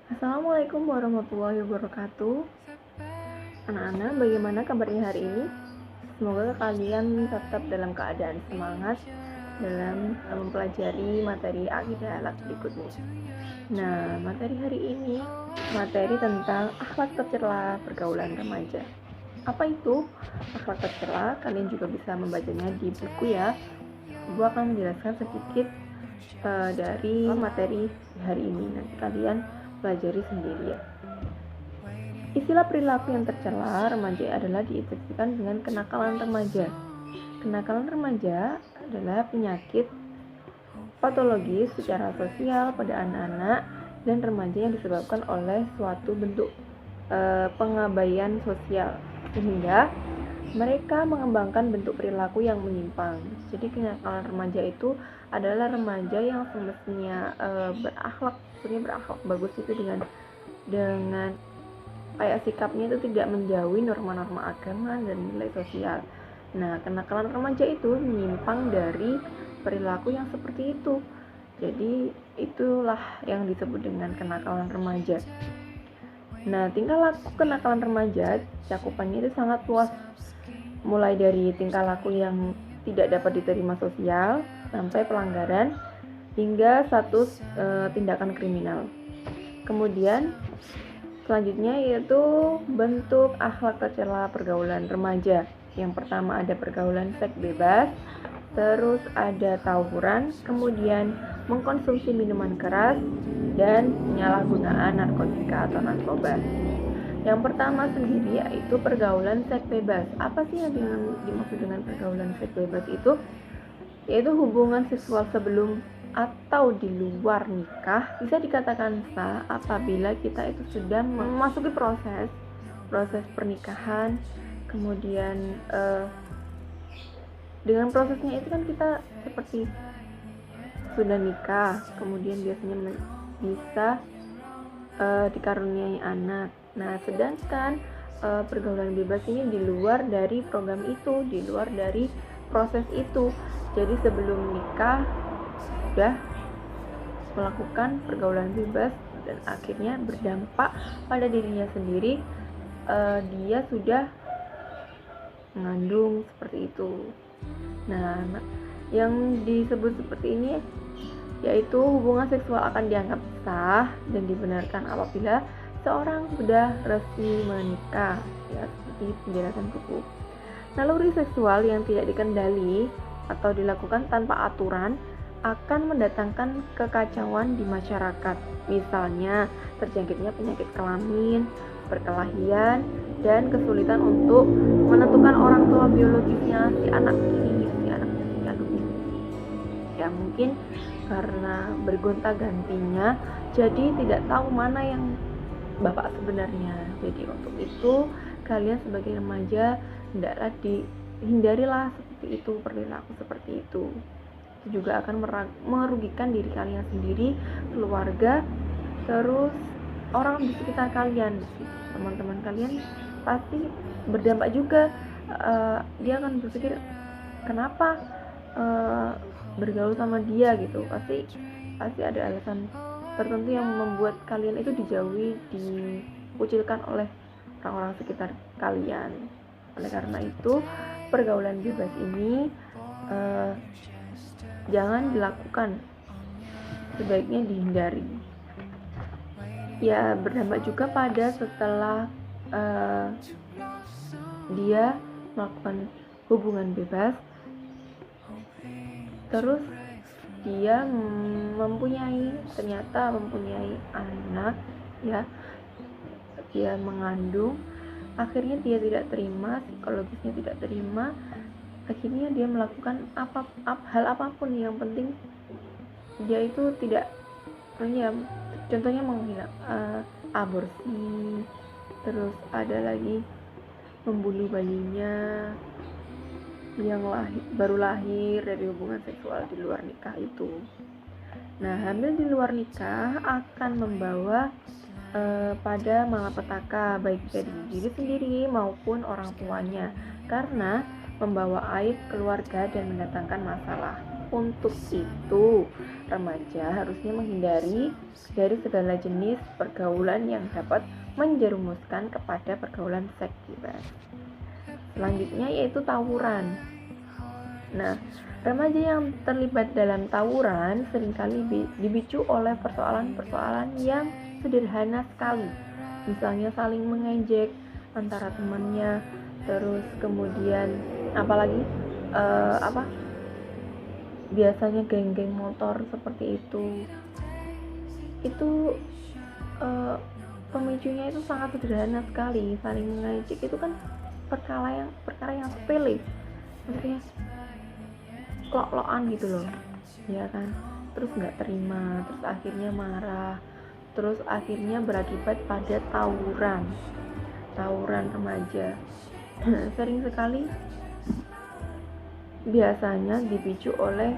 Assalamualaikum warahmatullahi wabarakatuh. Anak-anak, bagaimana kabarnya hari ini? Semoga kalian tetap dalam keadaan semangat dalam mempelajari materi akidah akhlak berikutnya. Nah, materi hari ini materi tentang akhlak tercela pergaulan remaja. Apa itu akhlak tercela? Kalian juga bisa membacanya di buku ya. Ibu akan menjelaskan sedikit dari materi hari ini. Nanti kalian pelajari sendiri ya. Istilah perilaku yang tercela remaja adalah diidentikan dengan kenakalan remaja. Kenakalan remaja adalah penyakit patologis secara sosial pada anak-anak dan remaja yang disebabkan oleh suatu bentuk pengabaian sosial, sehingga mereka mengembangkan bentuk perilaku yang menyimpang. Jadi kenakalan remaja itu adalah remaja yang semestinya berakhlak bagus itu dengan kayak sikapnya itu tidak menjauhi norma-norma agama dan nilai sosial. Nah, kenakalan remaja itu menyimpang dari perilaku yang seperti itu. Jadi itulah yang disebut dengan kenakalan remaja. Nah, tingkah laku kenakalan remaja cakupannya itu sangat luas, mulai dari tingkah laku yang tidak dapat diterima sosial sampai pelanggaran hingga status tindakan kriminal. Kemudian selanjutnya yaitu bentuk akhlak tercela pergaulan remaja. Yang pertama ada pergaulan seks bebas, terus ada tawuran, kemudian mengkonsumsi minuman keras, dan penyalahgunaan narkotika atau narkoba. Yang pertama sendiri yaitu pergaulan seks bebas. Apa sih yang dimaksud dengan pergaulan seks bebas itu? Yaitu hubungan seksual sebelum atau di luar nikah bisa dikatakan sah apabila kita itu sudah memasuki proses pernikahan. Kemudian dengan prosesnya itu kan kita seperti sudah nikah, kemudian biasanya bisa dikaruniai anak. Nah, sedangkan pergaulan bebas ini di luar dari program itu, di luar dari proses itu. Jadi sebelum nikah sudah melakukan pergaulan bebas dan akhirnya berdampak pada dirinya sendiri, dia sudah mengandung seperti itu. Nah, yang disebut seperti ini yaitu hubungan seksual akan dianggap sah dan dibenarkan apabila seorang sudah resmi menikah, ya seperti penjelasan buku. Naluri seksual yang tidak dikendali atau dilakukan tanpa aturan akan mendatangkan kekacauan di masyarakat, misalnya terjangkitnya penyakit kelamin, perkelahian, dan kesulitan untuk menentukan orang tua biologisnya si anak ini, si anu ini. Ya mungkin karena bergonta-gantinya, jadi tidak tahu mana yang bapak sebenarnya. Jadi untuk itu kalian sebagai remaja hendaklah hindarilah seperti itu, perilaku seperti itu juga akan merugikan diri kalian sendiri, keluarga, terus orang di sekitar kalian, teman-teman kalian pasti berdampak juga. Dia akan berpikir kenapa bergaul sama dia gitu, pasti ada alasan tertentu yang membuat kalian itu dijauhi, dikucilkan oleh orang-orang sekitar kalian. Oleh karena itu pergaulan bebas ini jangan dilakukan, sebaiknya dihindari. Ya berdampak juga pada setelah dia melakukan hubungan bebas, terus dia ternyata mempunyai anak, ya dia mengandung, akhirnya dia tidak terima, psikologisnya tidak terima, akhirnya dia melakukan hal apapun, yang penting dia itu tidak, contohnya menghilang aborsi, terus ada lagi membunuh bayinya yang baru lahir dari hubungan seksual di luar nikah itu. Nah, hamil di luar nikah akan membawa pada malapetaka baik dari diri sendiri maupun orang tuanya, karena membawa aib keluarga dan mendatangkan masalah. Untuk itu remaja harusnya menghindari dari segala jenis pergaulan yang dapat menjerumuskan kepada pergaulan seks bebas. Selanjutnya yaitu tawuran. Nah, remaja yang terlibat dalam tawuran seringkali dipicu oleh persoalan-persoalan yang sederhana sekali. Misalnya saling mengejek antara temannya, terus kemudian apalagi biasanya geng-geng motor seperti itu pemicunya itu sangat sederhana sekali. Saling mengejek itu kan perkara yang sepele, maksudnya lok-lokan gitu loh, ya kan, terus nggak terima, terus akhirnya marah, terus akhirnya berakibat pada tawuran remaja. Sering sekali biasanya dipicu oleh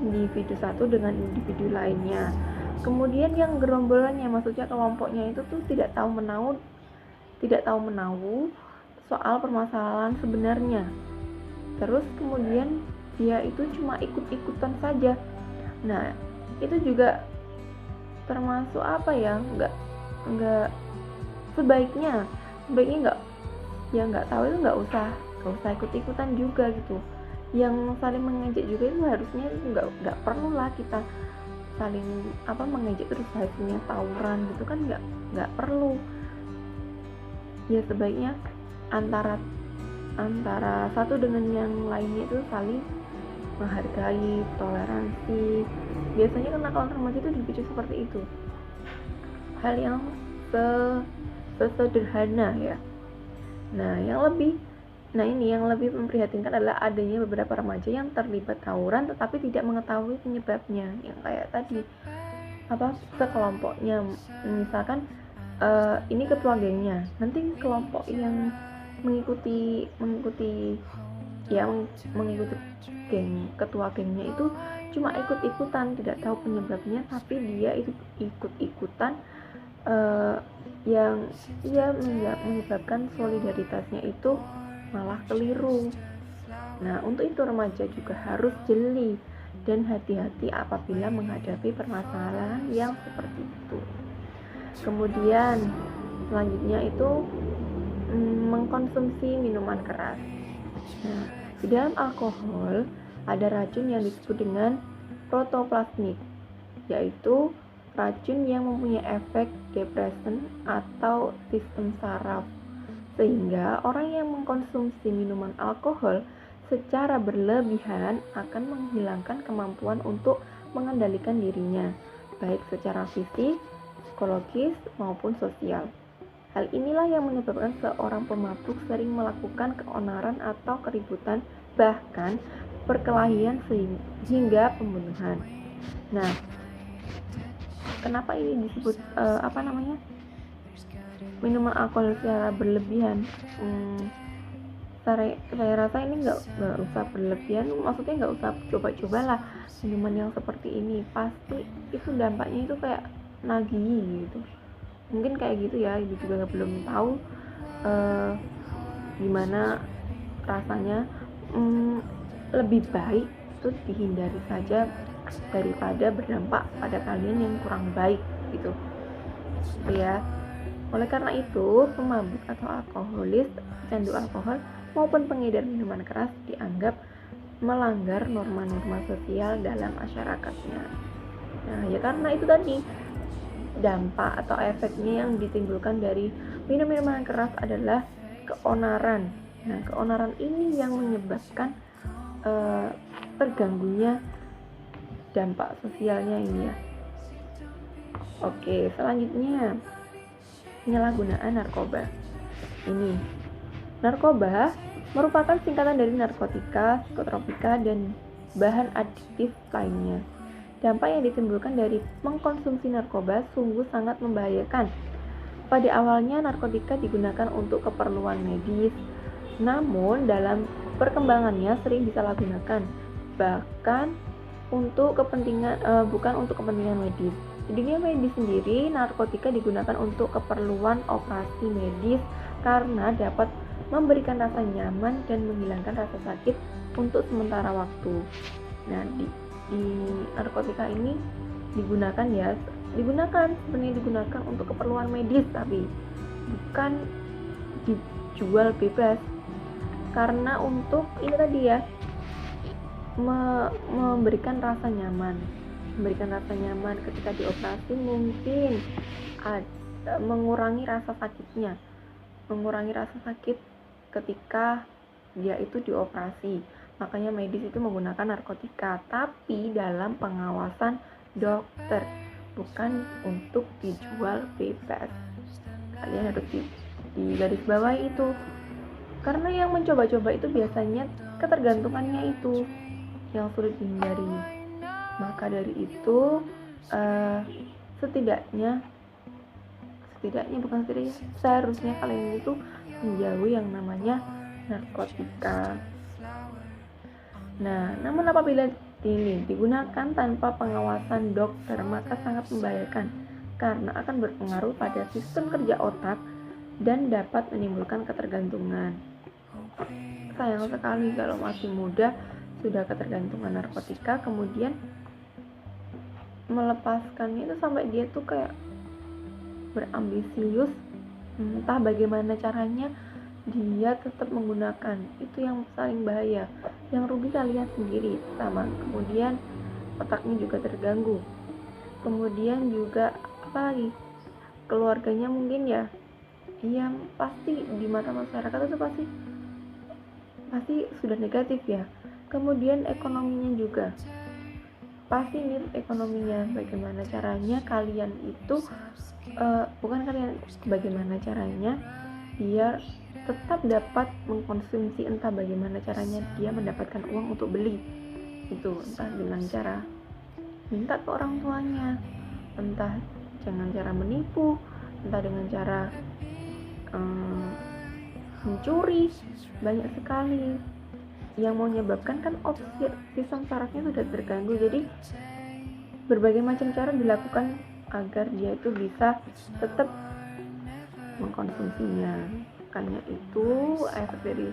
individu satu dengan individu lainnya. Kemudian yang gerombolannya, maksudnya kelompoknya itu tuh tidak tahu menahu soal permasalahan sebenarnya. Terus kemudian dia itu cuma ikut-ikutan saja. Nah, itu juga termasuk nggak sebaiknya nggak tahu itu nggak usah ikut-ikutan juga gitu. Yang saling mengejek juga itu harusnya nggak perlu lah kita saling mengejek terus hasilnya tawuran gitu kan, nggak perlu. Ya sebaiknya antara satu dengan yang lainnya itu saling menghargai, toleransi. Biasanya kenakalan remaja itu dipicu seperti itu, hal yang sesederhana ya. Ini yang lebih memprihatinkan adalah adanya beberapa remaja yang terlibat tawuran tetapi tidak mengetahui penyebabnya, yang kayak tadi sekelompoknya, misalkan ini ketua gengnya, nanti kelompok yang mengikuti ketua gengnya itu cuma ikut-ikutan, tidak tahu penyebabnya, tapi dia itu ikut-ikutan yang menyebabkan solidaritasnya itu malah keliru. Nah, untuk itu remaja juga harus jeli dan hati-hati apabila menghadapi permasalahan yang seperti itu. Kemudian selanjutnya itu mengkonsumsi minuman keras. Nah, di dalam alkohol ada racun yang disebut dengan protoplasmik, yaitu racun yang mempunyai efek depresan atau sistem saraf, sehingga orang yang mengkonsumsi minuman alkohol secara berlebihan akan menghilangkan kemampuan untuk mengendalikan dirinya, baik secara fisik, psikologis, maupun sosial. Hal inilah yang menyebabkan seorang pemabuk sering melakukan keonaran atau keributan, bahkan perkelahian hingga pembunuhan. Nah, kenapa ini disebut minuman alkohol secara berlebihan? Saya rasa ini nggak usah berlebihan, maksudnya nggak usah coba-cobalah minuman yang seperti ini, pasti itu dampaknya itu kayak nagih gitu. Mungkin kayak gitu ya, ibu juga belum tahu gimana rasanya. Lebih baik itu dihindari saja daripada berdampak pada kalian yang kurang baik gitu ya. Oleh karena itu, pemabuk atau alkoholis, pecandu alkohol maupun pengedar minuman keras dianggap melanggar norma-norma sosial dalam masyarakatnya. Nah, ya karena itu tadi, dampak atau efeknya yang ditimbulkan dari minum-minuman keras adalah keonaran. Nah, keonaran ini yang menyebabkan terganggunya dampak sosialnya ini ya. Oke, selanjutnya penyalahgunaan narkoba. Ini narkoba merupakan singkatan dari narkotika, psikotropika, dan bahan adiktif lainnya. Dampak yang ditimbulkan dari mengkonsumsi narkoba sungguh sangat membahayakan. Pada awalnya narkotika digunakan untuk keperluan medis, namun dalam perkembangannya sering disalahgunakan, bahkan untuk bukan untuk kepentingan medis. Di dunia medis sendiri, narkotika digunakan untuk keperluan operasi medis karena dapat memberikan rasa nyaman dan menghilangkan rasa sakit untuk sementara waktu. Nah, di narkotika ini digunakan sebenarnya digunakan untuk keperluan medis, tapi bukan dijual bebas, karena untuk ini tadi ya, memberikan rasa nyaman ketika dioperasi, mungkin mengurangi rasa sakit ketika dia itu dioperasi. Makanya medis itu menggunakan narkotika, tapi dalam pengawasan dokter, bukan untuk dijual bebas. Kalian harus di garis bawah itu, karena yang mencoba-coba itu biasanya ketergantungannya itu yang sulit dihindari. Maka dari itu seharusnya kalian itu menjauhi yang namanya narkotika. Nah, namun apabila ini digunakan tanpa pengawasan dokter, maka sangat membahayakan karena akan berpengaruh pada sistem kerja otak dan dapat menimbulkan ketergantungan. Sayang sekali kalau masih muda sudah ketergantungan narkotika, kemudian melepaskannya itu sampai dia tuh kayak berambisius, entah bagaimana caranya dia tetap menggunakan. Itu yang paling bahaya, yang rugi kalian sendiri sama, kemudian otaknya juga terganggu, kemudian juga apalagi keluarganya mungkin ya, yang pasti di mata masyarakat itu pasti sudah negatif ya. Kemudian ekonominya juga pasti nih, ekonominya bagaimana caranya kalian itu bagaimana caranya dia tetap dapat mengkonsumsi, entah bagaimana caranya dia mendapatkan uang untuk beli itu, entah dengan cara minta ke orang tuanya, entah dengan cara menipu, entah dengan cara mencuri. Banyak sekali yang menyebabkan kan sistem sarafnya sudah terganggu. Jadi berbagai macam cara dilakukan agar dia itu bisa tetap mengkonsumsinya. Makanya itu efek dari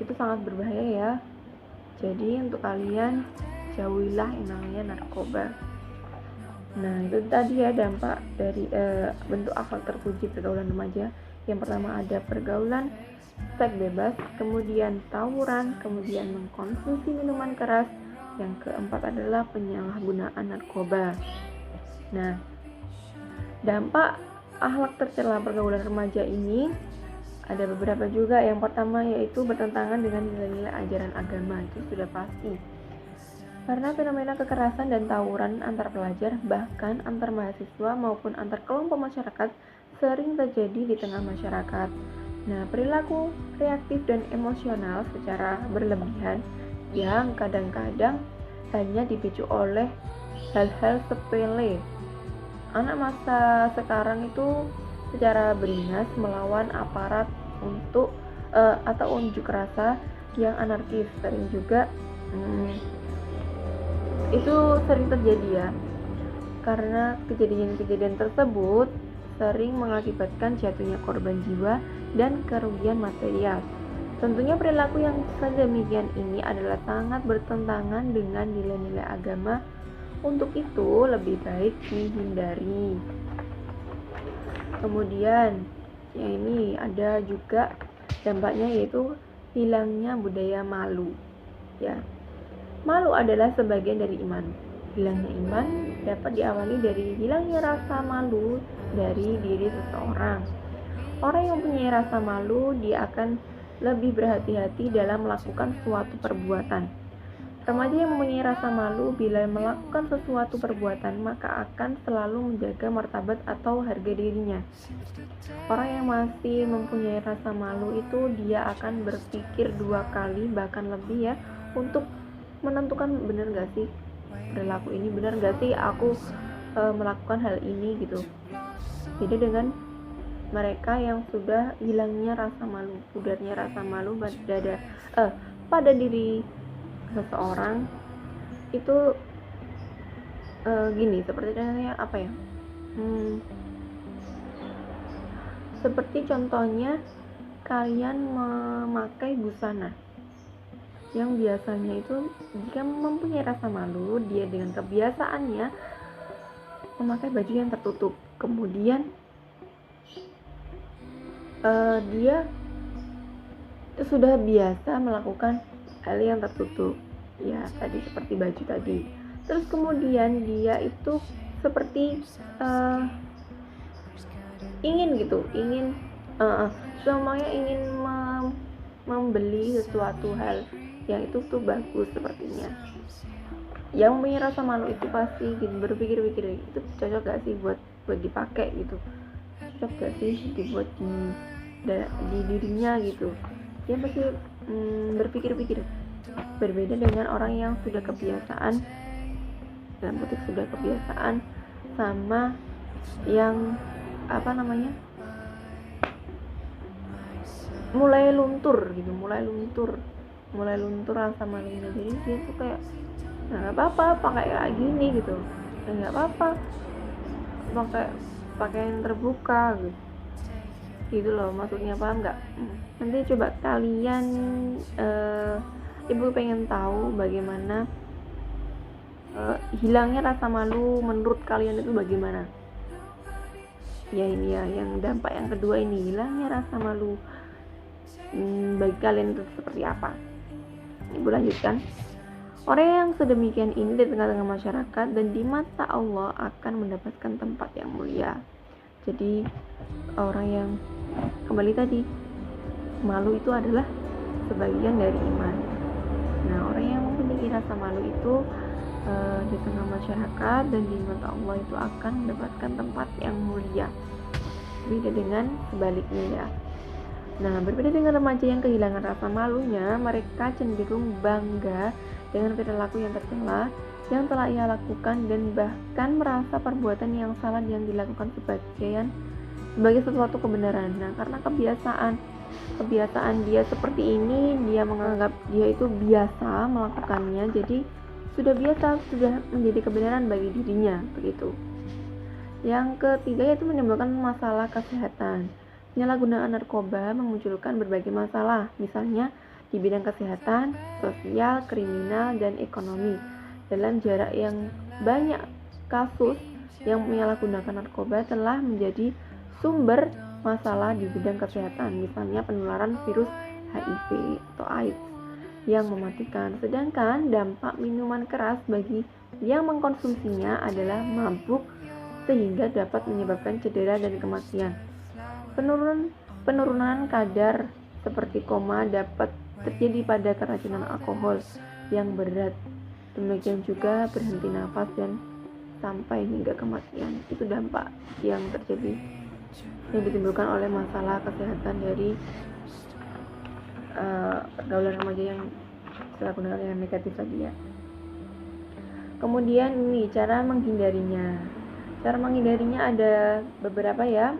itu sangat berbahaya ya. Jadi untuk kalian jauhilah yang namanya narkoba. Nah, itu tadi ya dampak dari bentuk akhlak terpuji pergaulan remaja. Yang pertama ada pergaulan seks bebas, kemudian tawuran, kemudian mengkonsumsi minuman keras, yang keempat adalah penyalahgunaan narkoba. Nah, dampak akhlak tercela pergaulan remaja ini ada beberapa juga. Yang pertama yaitu bertentangan dengan nilai-nilai ajaran agama, itu sudah pasti. Karena fenomena kekerasan dan tawuran antar pelajar, bahkan antar mahasiswa maupun antar kelompok masyarakat sering terjadi di tengah masyarakat. Nah, perilaku reaktif dan emosional secara berlebihan yang kadang-kadang hanya dipicu oleh hal-hal sepele. Anak masa sekarang itu secara beringas melawan aparat atau unjuk rasa yang anarkis. Sering juga itu sering terjadi ya, karena kejadian-kejadian tersebut sering mengakibatkan jatuhnya korban jiwa dan kerugian material. Tentunya perilaku yang sedemikian ini adalah sangat bertentangan dengan nilai-nilai agama. Untuk itu lebih baik dihindari. Kemudian yang ini ada juga dampaknya, yaitu hilangnya budaya malu. Ya, malu adalah sebagian dari iman. Hilangnya iman dapat diawali dari hilangnya rasa malu dari diri seseorang. Orang yang mempunyai rasa malu, dia akan lebih berhati-hati dalam melakukan suatu perbuatan. Remaja yang mempunyai rasa malu bila melakukan sesuatu perbuatan, maka akan selalu menjaga martabat atau harga dirinya. Orang yang masih mempunyai rasa malu itu dia akan berpikir 2 kali bahkan lebih ya, untuk menentukan benar gak sih perilaku ini, benar gak sih aku melakukan hal ini gitu. Beda dengan mereka yang sudah hilangnya rasa malu, pudarnya rasa malu pada diri seseorang itu gini, seperti apa ya, seperti contohnya kalian memakai busana. yang biasanya itu jika mempunyai rasa malu, dia dengan kebiasaannya memakai baju yang tertutup. Kemudian dia sudah biasa melakukan hal yang tertutup, ya tadi seperti baju tadi. Terus kemudian dia itu seperti semuanya ingin membeli sesuatu hal yang itu tuh bagus sepertinya. Yang punya rasa malu itu pasti gitu, berpikir-pikir itu cocok gak sih buat dipakai gitu, cocok gak sih dibuat di dirinya gitu. Dia pasti berpikir-pikir. Berbeda dengan orang yang sudah kebiasaan, dalam kutip sudah kebiasaan sama yang mulai luntur rasa malunya. Jadi dia tuh kayak nggak apa-apa pakai kayak gini gitu, nggak apa-apa pakai pakaian terbuka gitu loh, maksudnya paham nggak? Nanti coba kalian ibu pengen tahu bagaimana hilangnya rasa malu menurut kalian itu bagaimana ya. Ini ya yang dampak yang kedua ini, hilangnya rasa malu bagi kalian itu seperti apa. Ibu lanjutkan. Orang yang sedemikian ini di tengah-tengah masyarakat dan di mata Allah akan mendapatkan tempat yang mulia. Jadi orang yang kembali tadi, malu itu adalah sebagian dari iman. Nah, orang yang memiliki rasa malu itu di tengah masyarakat dan di mata Allah itu akan mendapatkan tempat yang mulia. Beda dengan sebaliknya ya. Nah, berbeda dengan remaja yang kehilangan rasa malunya, mereka cenderung bangga dengan perilaku yang tercela yang telah ia lakukan dan bahkan merasa perbuatan yang salah yang dilakukan sebagai sesuatu kebenaran. Nah, karena kebiasaan dia seperti ini, dia menganggap dia itu biasa melakukannya, jadi sudah menjadi kebenaran bagi dirinya begitu. Yang ketiga yaitu menimbulkan masalah kesehatan. Penyalahgunaan narkoba memunculkan berbagai masalah, misalnya di bidang kesehatan, sosial, kriminal, dan ekonomi. Dalam jarak yang banyak, kasus yang menyalahgunakan narkoba telah menjadi sumber masalah di bidang kesehatan, misalnya penularan virus HIV atau AIDS yang mematikan. Sedangkan dampak minuman keras bagi yang mengkonsumsinya adalah mabuk sehingga dapat menyebabkan cedera dan kematian. Penurunan kadar seperti koma dapat terjadi pada keracunan alkohol yang berat. Demikian juga berhenti nafas dan sampai hingga kematian. Itu dampak yang terjadi, yang ditimbulkan oleh masalah kesehatan dari pergaulan remaja yang dilakukan yang negatif tadi ya. Kemudian ini cara menghindarinya. Cara menghindarinya ada beberapa ya.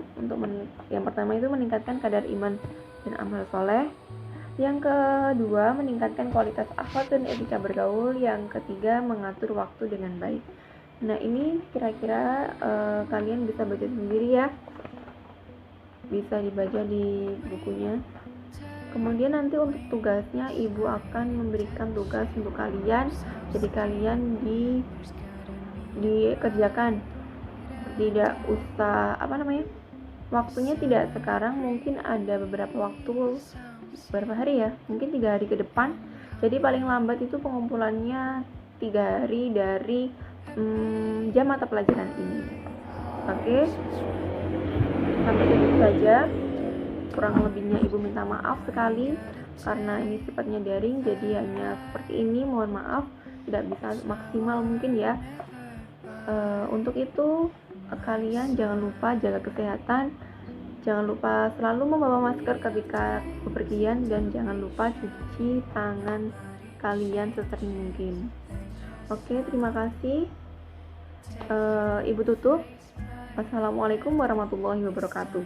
Yang pertama itu meningkatkan kadar iman dan amal soleh. Yang kedua meningkatkan kualitas akhlak dan etika bergaul. Yang ketiga mengatur waktu dengan baik. Nah, ini kira-kira kalian bisa baca sendiri ya, bisa dibaca di bukunya. Kemudian nanti untuk tugasnya ibu akan memberikan tugas untuk kalian, jadi kalian dikerjakan, tidak usah waktunya tidak sekarang, mungkin ada beberapa hari ya, mungkin 3 hari ke depan. Jadi paling lambat itu pengumpulannya 3 hari dari jam mata pelajaran ini. Oke, sampai situ saja. Kurang lebihnya ibu minta maaf sekali karena ini sifatnya daring, jadi hanya seperti ini. Mohon maaf, tidak bisa maksimal mungkin ya. Untuk itu kalian jangan lupa jaga kesehatan, jangan lupa selalu membawa masker ketika bepergian, dan jangan lupa cuci tangan kalian sesering mungkin. Oke, terima kasih. Ibu tutup. Wassalamualaikum warahmatullahi wabarakatuh.